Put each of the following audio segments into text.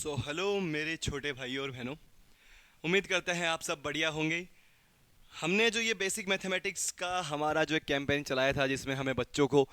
Hello मेरे छोटे भाई और बहनों। उम्मीद करते हैं आप सब बढ़िया होंगे। हमने जो ये बेसिक मैथमेटिक्स का हमारा जो एक कैंपेन चलाया था जिसमें हमें बच्चों को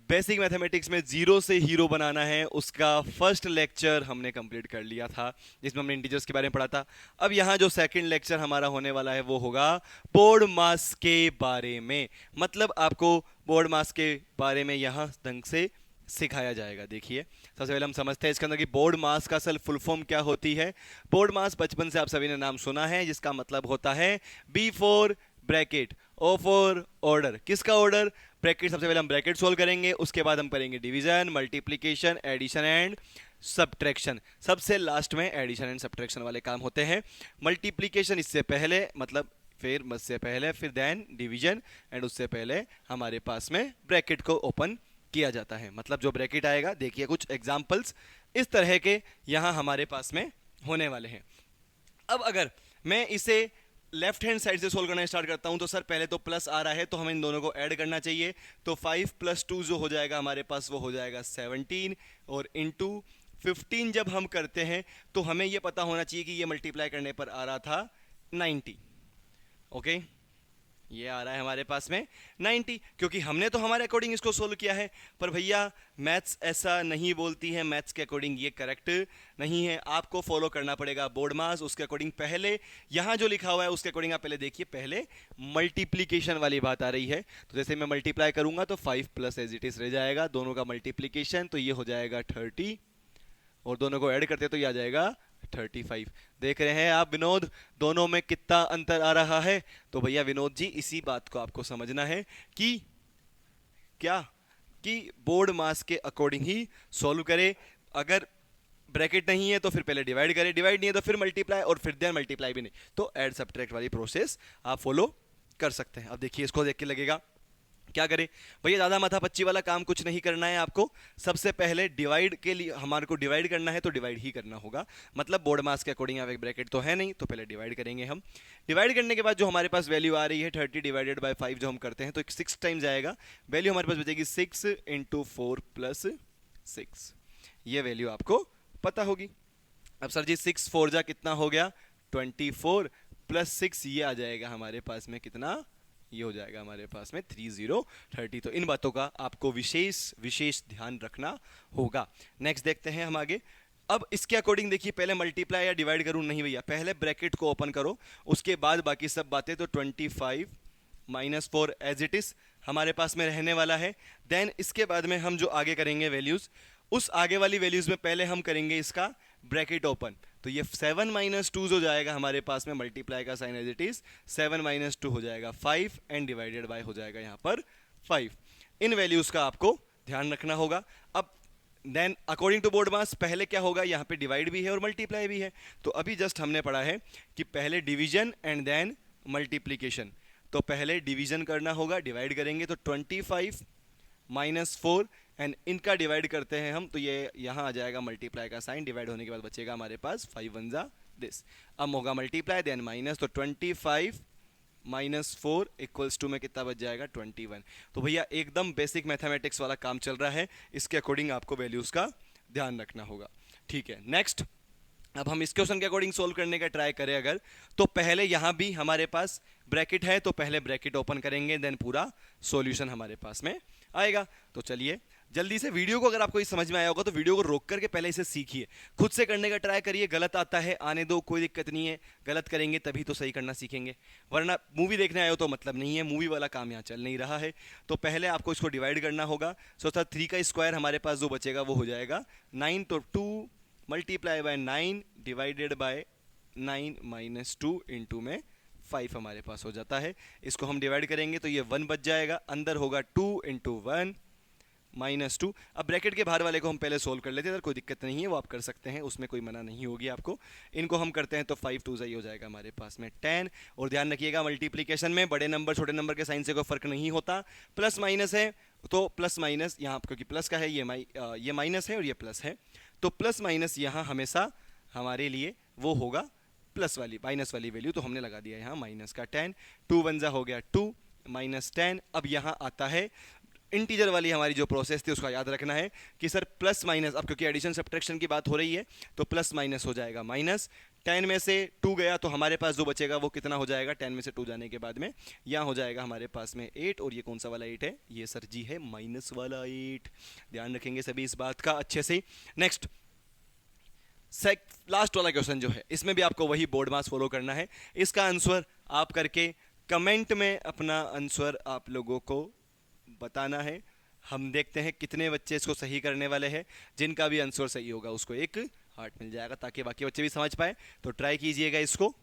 बेसिक मैथमेटिक्स में जीरो से हीरो बनाना है, उसका फर्स्ट लेक्चर हमने कंप्लीट कर लिया था जिसमें हमने इंटीजर्स के बारे में पढ़ा था। अब यहाँ जो सेकंड लेक्चर हमारा होने वाला है वो होगा बोर्ड मास के बारे में। मतलब आपको बोर्ड मास के बारे में यहाँ ढंग से सिखाया जाएगा। देखिए, सबसे पहले हम समझते हैं इसके अंदर कि बोर्ड मास का असल फुल फॉर्म क्या होती है। बोर्ड मास बचपन से आप सभी ने नाम सुना है, जिसका मतलब होता है B for bracket, O for order. किसका ऑर्डर? ब्रैकेट। सबसे पहले हम ब्रैकेट सोल्व करेंगे, उसके बाद हम करेंगे division, multiplication, addition and subtraction. सबसे लास्ट में एडिशन एंड सब्ट्रैक्शन वाले काम होते हैं। मल्टीप्लिकेशन इससे पहले, मतलब फिर से पहले, फिर देन डिवीजन, एंड उससे पहले हमारे पास में ब्रैकेट को ओपन किया जाता है। मतलब जो ब्रैकेट आएगा, देखिए कुछ एग्जांपल्स इस तरह के यहां हमारे पास में होने वाले हैं। अब अगर मैं इसे लेफ्ट हैंड साइड से सोल्व करना स्टार्ट करता हूं तो सर पहले तो प्लस आ रहा है तो हमें इन दोनों को ऐड करना चाहिए। तो 5 + 2 जो हो जाएगा हमारे पास वो हो जाएगा 17, और इनटू 15 जब हम करते हैं तो हमें ये पता होना चाहिए कि ये मल्टीप्लाई करने पर आ रहा था 90। ओके, ये आ रहा है हमारे पास में 90, क्योंकि हमने तो हमारे अकॉर्डिंग इसको सोल्व किया है। पर भैया मैथ्स ऐसा नहीं बोलती है, मैथ्स के अकॉर्डिंग ये करेक्ट नहीं है। आपको फॉलो करना पड़ेगा बोर्ड मास, उसके अकॉर्डिंग पहले यहाँ जो लिखा हुआ है उसके अकॉर्डिंग आप पहले देखिए। पहले मल्टीप्लीकेशन वाली बात आ रही है, तो जैसे मैं मल्टीप्लाई करूंगा तो 5 प्लस एज इट इज रह जाएगा, दोनों का मल्टीप्लीकेशन, तो ये हो जाएगा 30, और दोनों को ऐड करते तो ये आ जाएगा 35। देख रहे हैं आप विनोद, दोनों में कितना अंतर आ रहा है। तो भैया विनोद जी, इसी बात को आपको समझना है कि क्या, कि बोर्ड मास के अकॉर्डिंग ही सॉल्व करें। अगर ब्रैकेट नहीं है तो फिर पहले डिवाइड करें, डिवाइड नहीं है तो फिर मल्टीप्लाई, और फिर देन मल्टीप्लाई भी नहीं तो ऐड सब्ट्रैक्ट वाली प्रोसेस आप फॉलो कर सकते हैं। अब देखिए, इसको देख के लगेगा क्या करें भैया, ज्यादा माथा पच्ची वाला काम कुछ नहीं करना है आपको। सबसे पहले डिवाइड के लिए हमारे को डिवाइड करना है तो डिवाइड ही करना होगा। मतलब बोर्ड मास के अकॉर्डिंग यहाँ एक ब्रैकेट तो है नहीं, तो पहले डिवाइड करेंगे हम। डिवाइड करने के बाद जो हमारे पास वैल्यू आ रही है 30 डिवाइडेड बाय 5 जो हम करते हैं तो 6 टाइम्स आएगा। वैल्यू हमारे पास बचेगी 6 इंटू 4 प्लस 6। ये वैल्यू आपको पता होगी। अब सर जी 6 4 जा कितना हो गया 24, प्लस 6 ये आ जाएगा हमारे पास में कितना, ये हो जाएगा हमारे पास में 3030। तो इन बातों का आपको विशेष विशेष ध्यान रखना होगा। नेक्स्ट देखते हैं हम आगे। अब इसके अकॉर्डिंग देखिए, पहले मल्टीप्लाई या डिवाइड करूं नहीं भैया, पहले ब्रैकेट को ओपन करो, उसके बाद बाकी सब बातें। तो 25 -4 एज इट इज हमारे पास में रहने वाला है। देन इसके बाद में हम जो आगे करेंगे वैल्यूज, उस आगे वाली वैल्यूज में पहले हम करेंगे इसका ब्रैकेट ओपन। तो ये 7 - 2 जो जाएगा हमारे पास में, मल्टीप्लाई का साइन एज इट इज, 7 - 2 हो जाएगा 5, एंड डिवाइडेड बाय हो जाएगा यहाँ पर 5। इन वैल्यूज का आपको ध्यान रखना होगा। अब देन अकॉर्डिंग टू बोर्ड मास पहले क्या होगा, यहाँ पे डिवाइड भी है और मल्टीप्लाई भी है। तो अभी जस्ट हमने पढ़ा है कि पहले डिवीजन एंड देन मल्टीप्लीकेशन। तो पहले डिवीजन करना होगा, डिवाइड करेंगे तो 25 -4, एंड इनका डिवाइड करते हैं हम तो ये यहाँ आ जाएगा मल्टीप्लाई का साइन, डिवाइड होने के बाद बचेगा हमारे पास 5 1 जा दिस। अब होगा मल्टीप्लाई देन माइनस, तो 25 -4 इक्वल्स टू में कितना बच जाएगा 21। तो भैया एकदम बेसिक मैथमेटिक्स वाला काम चल रहा है, इसके अकॉर्डिंग आपको वैल्यूज का ध्यान रखना होगा। ठीक है, नेक्स्ट। अब हम इस क्वेश्चन के अकॉर्डिंग सोल्व करने का ट्राई करें अगर, तो पहले यहां भी हमारे पास ब्रैकेट है तो पहले ब्रैकेट ओपन करेंगे, देन पूरा सॉल्यूशन हमारे पास में आएगा। तो चलिए जल्दी से, वीडियो को अगर आपको ये समझ में आया होगा तो वीडियो को रोक करके पहले इसे सीखिए, खुद से करने का ट्राई करिए। गलत आता है आने दो, कोई दिक्कत नहीं है, गलत करेंगे तभी तो सही करना सीखेंगे, वरना मूवी देखने आए हो तो मतलब नहीं है, मूवी वाला काम यहाँ चल नहीं रहा है। तो पहले आपको इसको डिवाइड करना होगा। सो 3 का स्क्वायर हमारे पास जो बचेगा वो हो जाएगा 9, तो 2 multiply by 9 divided by 9 - 2 into में 5 हमारे पास हो जाता है। इसको हम डिवाइड करेंगे तो ये 1 बच जाएगा, अंदर होगा 2 इंटू 1 -2। अब ब्रैकेट के बाहर वाले को हम पहले सोल्व कर लेते हैं, कोई दिक्कत नहीं है, वो आप कर सकते हैं, उसमें कोई मना नहीं होगी आपको। इनको हम करते हैं तो 5 2 हो जाएगा हमारे पास में 10। और ध्यान रखिएगा मल्टीप्लीकेशन में बड़े नंबर छोटे नंबर के साइन से कोई फर्क नहीं होता, प्लस माइनस है तो प्लस माइनस यहाँ, क्योंकि प्लस का है ये माइनस है और ये प्लस है, तो प्लस माइनस यहाँ हमेशा हमारे लिए वो होगा प्लस वाली, माइनस वाली वैल्यू, तो हमने लगा दिया यहाँ माइनस का 10। 2 1 जा हो गया 2 -10। अब यहाँ आता है इंटीजर वाली हमारी जो प्रोसेस थी उसका याद रखना है कि सर प्लस माइनस, अब क्योंकि एडिशन सब्ट्रैक्शन की बात हो रही है तो प्लस माइनस हो जाएगा माइनस। 10 में से 2 गया तो हमारे पास जो बचेगा वो कितना हो जाएगा 10 में से 2 जाने के बाद में, यहाँ हो जाएगा हमारे पास में 8। और ये कौन सा वाला 8 है, ये सर जी है माइनस वाला 8। ध्यान रखेंगे सभी इस बात का अच्छे से। नेक्स्ट लास्ट वाला क्वेश्चन जो है इसमें भी आपको वही बोर्ड मास फॉलो करना है। इसका आंसर आप करके कमेंट में अपना आंसर आप लोगों को बताना है। हम देखते हैं कितने बच्चे इसको सही करने वाले हैं। जिनका भी आंसर सही होगा उसको एक हार्ट मिल जाएगा ताकि बाकी बच्चे भी समझ पाए। तो ट्राई कीजिएगा इसको।